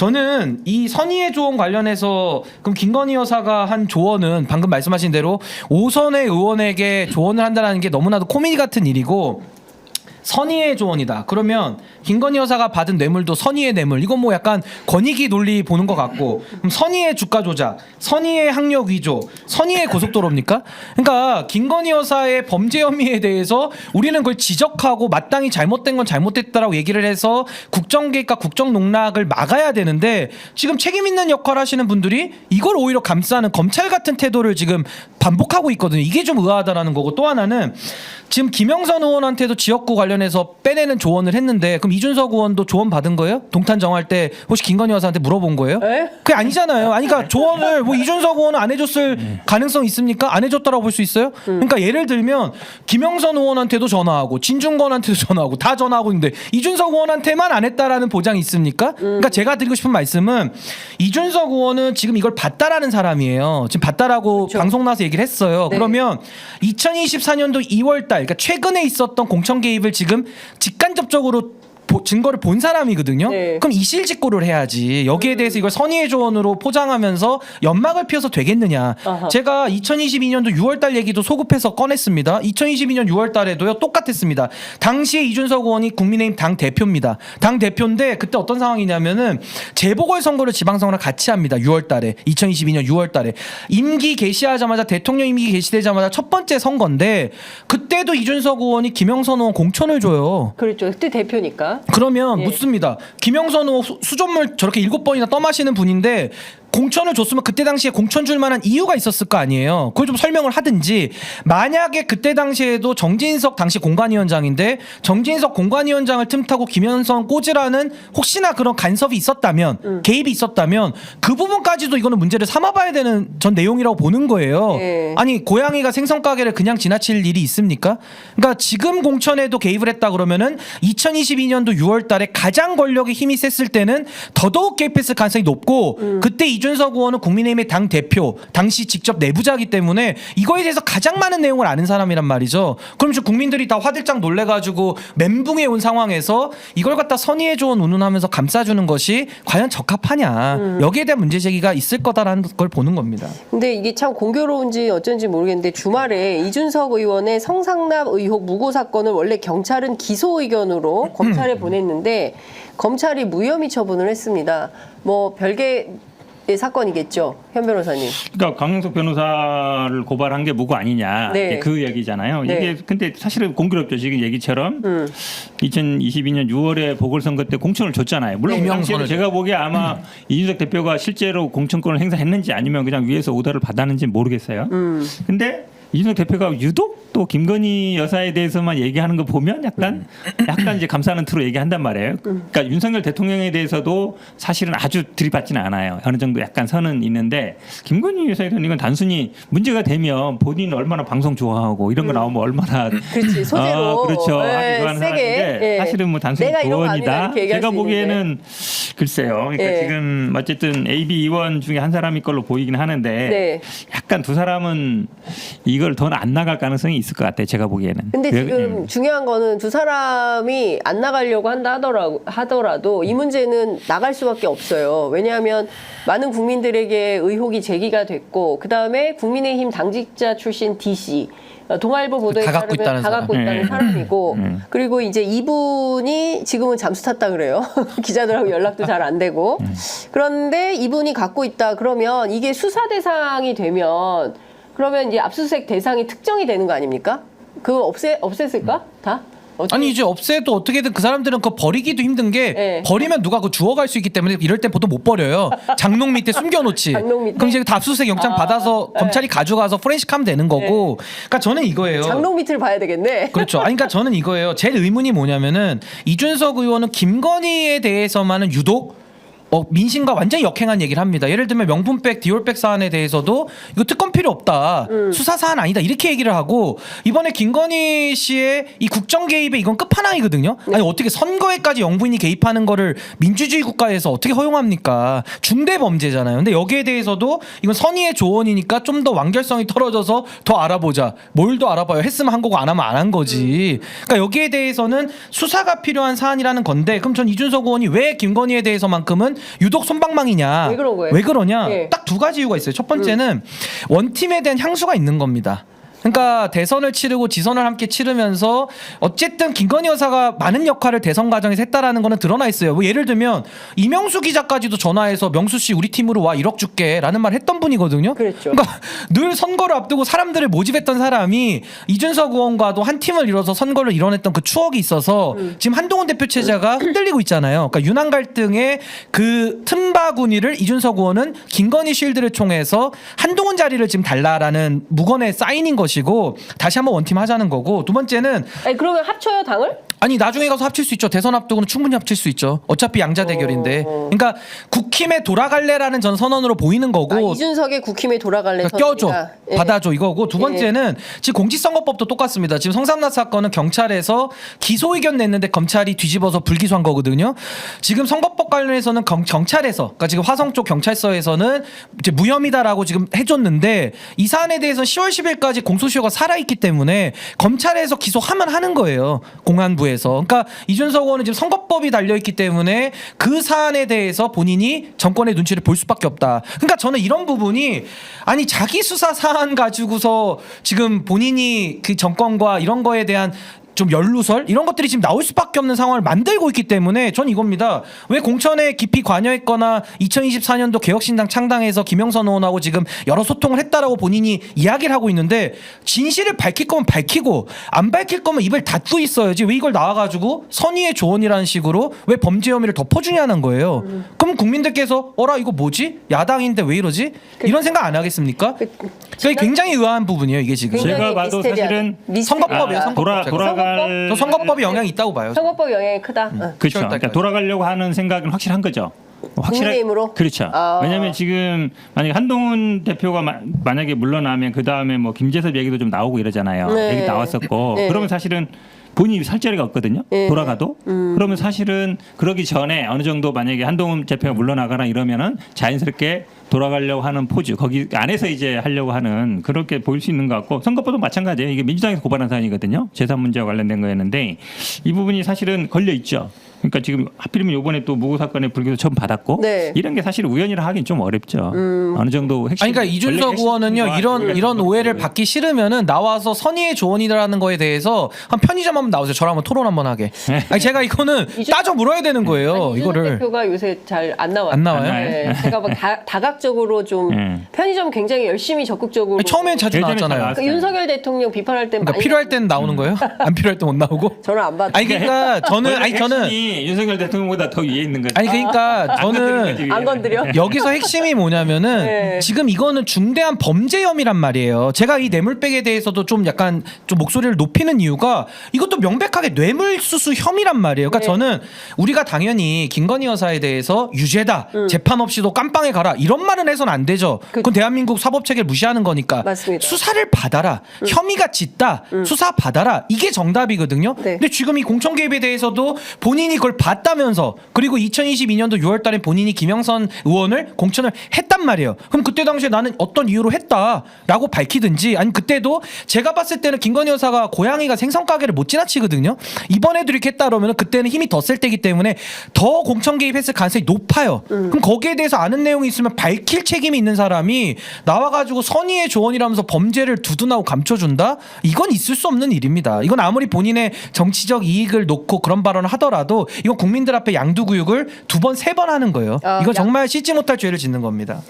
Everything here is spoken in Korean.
저는 이 선의의 조언 관련해서 그럼 김건희 여사가 한 조언은 방금 말씀하신 대로 5선의 의원에게 조언을 한다는 게 너무나도 코미디 같은 일이고 선의의 조언이다. 그러면 김건희 여사가 받은 뇌물도 선의의 뇌물. 이건 뭐 약간 권익위 논리 보는 것 같고 그럼 선의의 주가 조작, 선의의 학력 위조, 선의의 고속도로입니까? 그러니까 김건희 여사의 범죄 혐의에 대해서 우리는 그걸 지적하고 마땅히 잘못된 건 잘못됐다라고 얘기를 해서 국정 개입과 국정 농락을 막아야 되는데 지금 책임 있는 역할을 하시는 분들이 이걸 오히려 감싸는 검찰 같은 태도를 지금 반복하고 있거든요. 이게 좀 의아하다라는 거고 또 하나는 지금 김영선 의원한테도 지역구 관련해서 빼내는 조언을 했는데 그럼 이준석 의원도 조언 받은 거예요? 동탄 정할 때 혹시 김건희 여사한테 물어본 거예요? 그게 아니잖아요. 아니 그러니까 조언을 뭐 이준석 의원은 안 해줬을 가능성 있습니까? 안 해줬다라고 볼 수 있어요? 그러니까 예를 들면 김영선 의원한테도 전화하고 진중권한테도 전화하고 다 전화하고 있는데 이준석 의원한테만 안 했다라는 보장이 있습니까? 그러니까 제가 드리고 싶은 말씀은 이준석 의원은 지금 이걸 봤다라는 사람이에요. 지금 봤다라고 그렇죠. 방송 나와서 얘기를 했어요. 네. 그러면 2024년도 2월달 그러니까 최근에 있었던 공천 개입을 지금 직간접적으로 증거를 본 사람이거든요. 네. 그럼 이실직고를 해야지. 여기에 대해서 이걸 선의의 조언으로 포장하면서 연막을 피워서 되겠느냐. 아하. 제가 2022년도 6월달 얘기도 소급해서 꺼냈습니다. 2022년 6월달에도요 똑같았습니다. 당시에 이준석 의원이 국민의힘 당 대표입니다. 당 대표인데 그때 어떤 상황이냐면은 재보궐선거를 지방선거를 같이 합니다. 6월달에 2022년 6월달에 임기 개시하자마자 대통령 임기 개시되자마자 첫 번째 선거인데 그때도 이준석 의원이 김영선 의원 공천을 줘요. 그렇죠. 그때 대표니까. 그러면 예. 묻습니다. 김영선 의원 수돗물 저렇게 7번이나 떠마시는 분인데 공천을 줬으면 그때 당시에 공천 줄 만한 이유가 있었을 거 아니에요. 그걸 좀 설명을 하든지 만약에 그때 당시에도 정진석 당시 공관위원장인데 정진석 공관위원장을 틈타고 김영선 꽂으라는 혹시나 그런 간섭이 있었다면 개입이 있었다면 그 부분까지도 이거는 문제를 삼아봐야 되는 전 내용이라고 보는 거예요. 예. 아니 고양이가 생선 가게를 그냥 지나칠 일이 있습니까? 그러니까 지금 공천에도 개입을 했다 그러면은 2022년도 6월달에 가장 권력의 힘이 셌을 때는 더더욱 개입했을 가능성이 높고 그때 이준석 의원은 국민의힘의 당 대표 당시 직접 내부자이기 때문에 이거에 대해서 가장 많은 내용을 아는 사람이란 말이죠. 그럼 지금 국민들이 다 화들짝 놀래가지고 멘붕에 온 상황에서 이걸 갖다 선의의 조언 운운하면서 감싸주는 것이 과연 적합하냐 여기에 대한 문제 제기가 있을 거다라는 걸 보는 겁니다. 근데 이게 참 공교로운지 어쩐지 모르겠는데 주말에 이준석 의원의 성상납 의혹 무고 사건을 원래 경찰은 기소 의견으로 검찰에 보냈는데 검찰이 무혐의 처분을 했습니다. 뭐 별개의 사건이겠죠, 현 변호사님. 그러니까 강용석 변호사를 고발한 게 무고 아니냐 네. 그 얘기잖아요. 네. 이게 근데 사실은 공교롭죠. 지금 얘기처럼 2022년 6월에 보궐선거 때 공천을 줬잖아요. 물론 그 당시에 제가 보기에 아마 이준석 대표가 실제로 공천권을 행사했는지 아니면 그냥 위에서 오더를 받았는지 모르겠어요. 근데 이준석 대표가 유독 또 김건희 여사에 대해서만 얘기하는 거 보면 약간 이제 감싸는 투로 얘기한단 말이에요. 그러니까 윤석열 대통령에 대해서도 사실은 아주 들이받지는 않아요. 어느 정도 약간 선은 있는데 김건희 여사에 대해서는 이건 단순히 문제가 되면 본인 얼마나 방송 좋아하고 이런 거 나오면 얼마나 그렇지, 소재로. 그렇죠. 네, 좋아하는 세게. 사람인데 예. 사실은 뭐 단순히 내가 이런 거 아니다, 조언이다. 이렇게 얘기할 제가 수 보기에는 글쎄요. 그러니까 예. 지금 어쨌든 AB 의원 중에 한 사람일 걸로 보이긴 하는데 네. 약간 두 사람은 이걸 더 안 나갈 가능성이 있을 것 같아요. 제가 보기에는. 근데 지금 중요한 거는 두 사람이 안 나가려고 한다 하더라도 이 문제는 나갈 수밖에 없어요. 왜냐하면 많은 국민들에게 의혹이 제기가 됐고 그다음에 국민의힘 당직자 출신 DC 동아일보 보도에 다 갖고 따르면 있다는 다 갖고 사람. 있다는 사람이고 그리고 이제 이분이 지금은 잠수 탔다 그래요. 기자들하고 연락도 잘 안 되고 그런데 이분이 갖고 있다 그러면 이게 수사 대상이 되면 그러면 이제 압수수색 대상이 특정이 되는 거 아닙니까? 그거 없앴을까? 다? 어떻게? 아니 이제 없애도 어떻게든 그 사람들은 그거 버리기도 힘든 게 네. 버리면 누가 그거 주워갈 수 있기 때문에 이럴 때 보통 못 버려요. 장롱 밑에 숨겨놓지. 장롱 밑에? 그럼 이제 다 압수수색 영장 받아서 검찰이 가져가서 포렌식하면 되는 거고. 그러니까 저는 이거예요. 장롱 밑을 봐야 되겠네. 그렇죠. 아니, 그러니까 저는 이거예요. 제일 의문이 뭐냐면은 이준석 의원은 김건희에 대해서만은 유독 민심과 완전히 역행한 얘기를 합니다. 예를 들면 명품백, 디올백 사안에 대해서도 이거 특검 필요 없다. 수사 사안 아니다. 이렇게 얘기를 하고 이번에 김건희 씨의 이 국정 개입에 이건 끝판왕이거든요. 아니 어떻게 선거에까지 영부인이 개입하는 거를 민주주의 국가에서 어떻게 허용합니까? 중대 범죄잖아요. 근데 여기에 대해서도 이건 선의의 조언이니까 좀 더 완결성이 떨어져서 더 알아보자. 뭘 더 알아봐요. 했으면 한 거고 안 하면 안 한 거지. 그러니까 여기에 대해서는 수사가 필요한 사안이라는 건데 그럼 전 이준석 의원이 왜 김건희에 대해서만큼은 유독 솜방망이냐? 왜 그런 거예요? 왜 그러냐? 예. 딱 두 가지 이유가 있어요. 첫 번째는 원팀에 대한 향수가 있는 겁니다. 그러니까 대선을 치르고 지선을 함께 치르면서 어쨌든 김건희 여사가 많은 역할을 대선 과정에서 했다라는 거는 드러나 있어요. 뭐 예를 들면 이명수 기자까지도 전화해서 명수 씨 우리 팀으로 와 1억 줄게라는 말 했던 분이거든요. 그랬죠. 그러니까 늘 선거를 앞두고 사람들을 모집했던 사람이 이준석 의원과도 한 팀을 이뤄서 선거를 이뤄냈던 그 추억이 있어서 지금 한동훈 대표 체제가 흔들리고 있잖아요. 그러니까 윤한 갈등의 그 틈바구니를 이준석 의원은 김건희 쉴드를 총해서 한동훈 자리를 지금 달라라는 무건의 사인인 것이고 다시 한번 원팀 하자는 거고 두 번째는 아니, 그러면 합쳐요 당을? 아니 나중에 가서 합칠 수 있죠. 대선 앞두고는 충분히 합칠 수 있죠. 어차피 양자 대결인데. 그러니까 국힘에 돌아갈래라는 전 선언으로 보이는 거고. 이준석의 국힘에 돌아갈래 그러니까 껴줘, 선언이다. 예. 받아줘 이거고 두 번째는 지금 공직선거법도 똑같습니다. 지금 성삼납 사건은 경찰에서 기소 의견 냈는데 검찰이 뒤집어서 불기소한 거거든요. 지금 선거법 관련해서는 경찰에서, 그러니까 지금 화성 쪽 경찰서에서는 이제 무혐의다라고 지금 해줬는데 이 사안에 대해서 10월 10일까지 공소시효가 살아있기 때문에 검찰에서 기소하면 하는 거예요. 공안부에서. 그러니까 이준석 의원은 지금 선거법이 달려있기 때문에 그 사안에 대해서 본인이 정권의 눈치를 볼 수밖에 없다. 그러니까 저는 이런 부분이 아니 자기 수사 사안 가지고서 지금 본인이 그 정권과 이런 거에 대한 좀 연루설 이런 것들이 지금 나올 수밖에 없는 상황을 만들고 있기 때문에 전 이겁니다. 왜 공천에 깊이 관여했거나 2024년도 개혁신당 창당해서 김영선 의원하고 지금 여러 소통을 했다라고 본인이 이야기를 하고 있는데 진실을 밝힐 거면 밝히고 안 밝힐 거면 입을 닫고 있어야지 왜 이걸 나와가지고 선의의 조언이라는 식으로 왜 범죄 혐의를 덮어주냐는 거예요. 그럼 국민들께서 어라 이거 뭐지? 야당인데 왜 이러지? 이런 생각 안 하겠습니까? 그러니까 굉장히 의아한 부분이에요 이게 지금. 굉장히 제가 봐도 사실은 선거법이에요, 선거법. 돌아갈 저 선거법이 영향이 있다고 봐요. 선거법 영향이 크다. 그렇죠. 10월 그러니까 달까지. 돌아가려고 하는 생각은 확실한 거죠. 국민의힘으로? 그렇죠. 아. 왜냐하면 지금 만약에 한동훈 대표가 만약에 물러나면 그 다음에 뭐 김재섭 얘기도 좀 나오고 이러잖아요. 네. 얘기 나왔었고 네. 그러면 사실은 본인이 살 자리가 없거든요. 네. 돌아가도 그러면 사실은 그러기 전에 어느 정도 만약에 한동훈 대표가 물러나거나 이러면은 자연스럽게 돌아가려고 하는 포즈 거기 안에서 이제 하려고 하는 그렇게 보일 수 있는 것 같고 선거법도 마찬가지예요. 이게 민주당에서 고발한 사안이거든요. 재산 문제와 관련된 거였는데 이 부분이 사실은 걸려 있죠. 그러니까 지금 하필이면 이번에 또 무고 사건에 불기소 처음 받았고 네. 이런 게 사실 우연이라 하긴 좀 어렵죠. 어느 정도 핵심. 아니 그러니까 이준석 의원은요 이런 오해를 받기 싫으면은 나와서 선의의 조언이라는 거에 대해서 한 편의점 한번 나오세요. 저랑 한번 토론 한번 하게. 아니 제가 이거는 따져 물어야 되는 거예요. 아니, 이준석 이거를 대표가 요새 잘 안 나와요. 안 나와요? 네, 제가 막 다각적으로 좀 편의점 굉장히 열심히 적극적으로. 아니, 처음엔 자주 예전에 나왔잖아요. 잘 그 윤석열 대통령 비판할 때 그러니까 많이 필요할 땐 나오는 거예요? 안 필요할 땐 못 나오고? 저는 안 봤. 아니 그러니까 저는 윤석열 대통령보다 더 위에 있는 거죠. 아니 그러니까 저는 안 건드려? 여기서 핵심이 뭐냐면은 네. 지금 이거는 중대한 범죄 혐의란 말이에요. 제가 이 뇌물백에 대해서도 좀 약간 좀 목소리를 높이는 이유가 이것도 명백하게 뇌물수수 혐의란 말이에요. 그러니까 네. 저는 우리가 당연히 김건희 여사에 대해서 유죄다, 재판 없이도 깜빵에 가라 이런 말은 해서는 안 되죠. 그건 대한민국 사법 체계를 무시하는 거니까. 맞습니다. 수사를 받아라, 혐의가 짙다, 수사 받아라 이게 정답이거든요. 네. 근데 지금 이 공천 개입에 대해서도 본인이 그걸 봤다면서 그리고 2022년도 6월달에 본인이 김영선 의원을 공천을 했단 말이에요. 그럼 그때 당시에 나는 어떤 이유로 했다라고 밝히든지 아니 그때도 제가 봤을 때는 김건희 여사가 고양이가 생선 가게를 못 지나치거든요. 이번에도 이렇게 했다 그러면 그때는 힘이 더 셀 때기 때문에 더 공천 개입했을 가능성이 높아요. 그럼 거기에 대해서 아는 내용이 있으면 밝힐 책임이 있는 사람이 나와가지고 선의의 조언이라면서 범죄를 두둔하고 감춰준다? 이건 있을 수 없는 일입니다. 이건 아무리 본인의 정치적 이익을 놓고 그런 발언을 하더라도 이건 국민들 앞에 양두구육을 2번, 3번 하는 거예요. 이거 정말 씻지 못할 죄를 짓는 겁니다.